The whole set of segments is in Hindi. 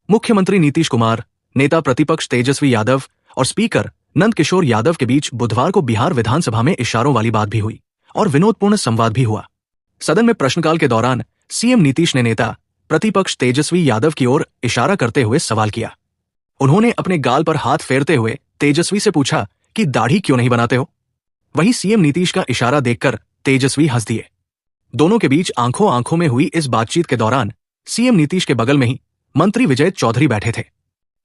मुख्यमंत्री नीतीश कुमार, नेता प्रतिपक्ष तेजस्वी यादव और स्पीकर नंद किशोर यादव के बीच बुधवार को बिहार विधानसभा में इशारों वाली बात भी हुई और विनोदपूर्ण संवाद भी हुआ। सदन में प्रश्नकाल के दौरान सीएम नीतीश ने नेता प्रतिपक्ष तेजस्वी यादव की ओर इशारा करते हुए सवाल किया। उन्होंने अपने गाल पर हाथ फेरते हुए तेजस्वी से पूछा कि दाढ़ी क्यों नहीं बनाते हो। वहीं सीएम नीतीश का इशारा देखकर तेजस्वी हंस दिए। दोनों के बीच आंखों आंखों में हुई इस बातचीत के दौरान सीएम नीतीश के बगल में ही मंत्री विजय चौधरी बैठे थे।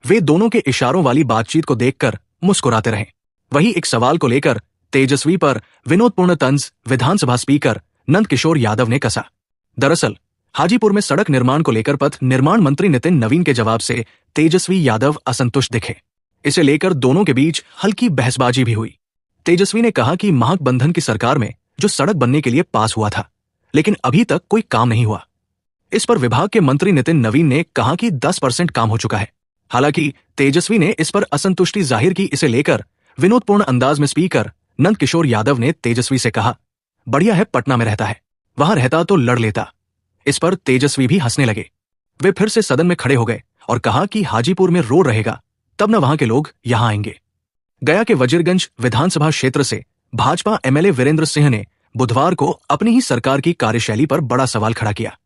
वे दोनों के इशारों वाली बातचीत को देखकर मुस्कुराते रहे। वहीं एक सवाल को लेकर तेजस्वी पर विनोदपूर्ण तंज विधानसभा स्पीकर नंद किशोर यादव ने कसा। दरअसल हाजीपुर में सड़क निर्माण को लेकर पथ निर्माण मंत्री नितिन नवीन के जवाब से तेजस्वी यादव असंतुष्ट दिखे। इसे लेकर दोनों के बीच हल्की बहसबाजी भी हुई। तेजस्वी ने कहा कि महागठबंधन की सरकार में जो सड़क बनने के लिए पास हुआ था, लेकिन अभी तक कोई काम नहीं हुआ। इस पर विभाग के मंत्री नितिन नवीन ने कहा कि 10% काम हो चुका है। हालांकि तेजस्वी ने इस पर असंतुष्टि जाहिर की। इसे लेकर विनोदपूर्ण अंदाज में स्पीकर नंद किशोर यादव ने तेजस्वी से कहा, बढ़िया है, पटना में रहता है, वहां रहता तो लड़ लेता। इस पर तेजस्वी भी हंसने लगे। वे फिर से सदन में खड़े हो गए और कहा कि हाजीपुर में रोड रहेगा तब न वहां के लोग यहां आएंगे। गया के वजीरगंज विधानसभा क्षेत्र से भाजपा एमएलए वीरेंद्र सिंह ने बुधवार को अपनी ही सरकार की कार्यशैली पर बड़ा सवाल खड़ा किया।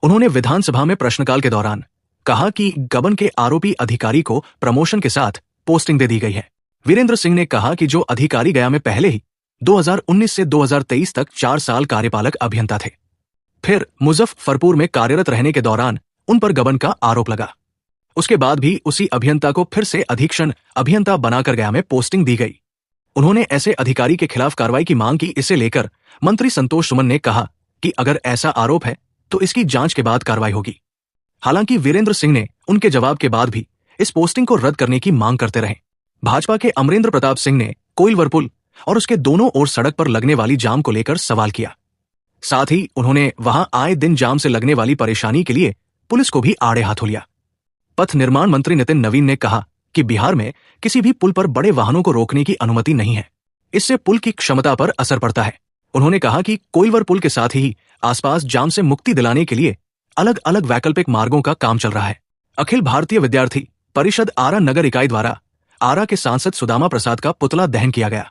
उन्होंने विधानसभा में प्रश्नकाल के दौरान कहा कि गबन के आरोपी अधिकारी को प्रमोशन के साथ पोस्टिंग दे दी गई है। वीरेंद्र सिंह ने कहा कि जो अधिकारी गया में पहले ही 2019 से 2023 तक 4 साल कार्यपालक अभियंता थे, फिर मुजफ्फरपुर में कार्यरत रहने के दौरान उन पर गबन का आरोप लगा। उसके बाद भी उसी अभियंता को फिर से अधीक्षण अभियंता बनाकर गया में पोस्टिंग दी गई। उन्होंने ऐसे अधिकारी के खिलाफ कार्रवाई की मांग की। इसे लेकर मंत्री संतोष सुमन ने कहा कि अगर ऐसा आरोप है तो इसकी जांच के बाद कार्रवाई होगी। हालांकि वीरेंद्र सिंह ने उनके जवाब के बाद भी इस पोस्टिंग को रद्द करने की मांग करते रहे। भाजपा के अमरेंद्र प्रताप सिंह ने कोइलवर पुल और उसके दोनों ओर सड़क पर लगने वाली जाम को लेकर सवाल किया। साथ ही उन्होंने वहां आए दिन जाम से लगने वाली परेशानी के लिए पुलिस को भी आड़े हाथों लिया। पथ निर्माण मंत्री नितिन नवीन ने कहा कि बिहार में किसी भी पुल पर बड़े वाहनों को रोकने की अनुमति नहीं है, इससे पुल की क्षमता पर असर पड़ता है। उन्होंने कहा कि कोइलवर पुल के साथ ही आसपास जाम से मुक्ति दिलाने के लिए अलग अलग वैकल्पिक मार्गों का काम चल रहा है। अखिल भारतीय विद्यार्थी परिषद आरा नगर इकाई द्वारा आरा के सांसद सुदामा प्रसाद का पुतला दहन किया गया।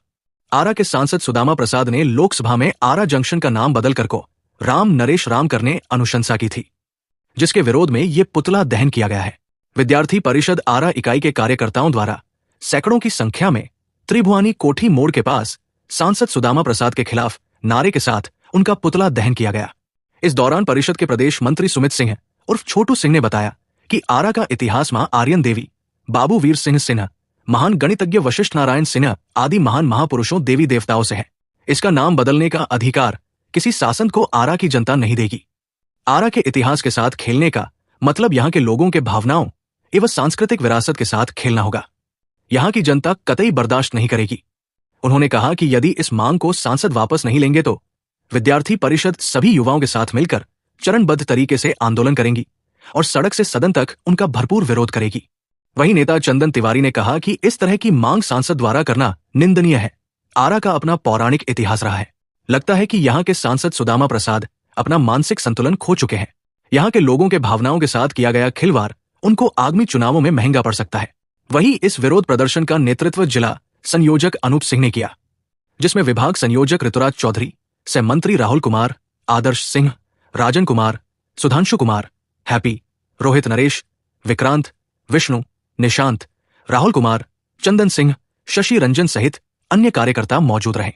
आरा के सांसद सुदामा प्रसाद ने लोकसभा में आरा जंक्शन का नाम बदलकर को राम नरेश राम करने अनुशंसा की थी, जिसके विरोध में ये पुतला दहन किया गया है। विद्यार्थी परिषद आरा इकाई के कार्यकर्ताओं द्वारा सैकड़ों की संख्या में त्रिभुआनी कोठी मोड़ के पास सांसद सुदामा प्रसाद के खिलाफ नारे के साथ उनका पुतला दहन किया गया। इस दौरान परिषद के प्रदेश मंत्री सुमित सिंह उर्फ छोटू सिंह ने बताया कि आरा का इतिहास मां आर्यन देवी, बाबू वीर सिंह सिन्हा, महान गणितज्ञ वशिष्ठ नारायण सिन्हा आदि महान महापुरुषों देवी देवताओं से है। इसका नाम बदलने का अधिकार किसी शासन को आरा की जनता नहीं देगी। आरा के इतिहास के साथ खेलने का मतलब यहाँ के लोगों के भावनाओं एवं सांस्कृतिक विरासत के साथ खेलना होगा। यहाँ की जनता कतई बर्दाश्त नहीं करेगी। उन्होंने कहा कि यदि इस मांग को सांसद वापस नहीं लेंगे तो विद्यार्थी परिषद सभी युवाओं के साथ मिलकर चरणबद्ध तरीके से आंदोलन करेंगी और सड़क से सदन तक उनका भरपूर विरोध करेगी। वहीं नेता चंदन तिवारी ने कहा कि इस तरह की मांग सांसद द्वारा करना निंदनीय है। आरा का अपना पौराणिक इतिहास रहा है। लगता है कि यहाँ के सांसद सुदामा प्रसाद अपना मानसिक संतुलन खो चुके हैं। यहाँ के लोगों के भावनाओं के साथ किया गया खिलवाड़ उनको आगामी चुनावों में महंगा पड़ सकता है। वहीं इस विरोध प्रदर्शन का नेतृत्व जिला संयोजक अनूप सिंह ने किया, जिसमें विभाग संयोजक ऋतुराज चौधरी, सह मंत्री राहुल कुमार, आदर्श सिंह, राजन कुमार, सुधांशु कुमार, हैप्पी, रोहित नरेश, विक्रांत, विष्णु, निशांत, राहुल कुमार, चंदन सिंह, शशि रंजन सहित अन्य कार्यकर्ता मौजूद रहे।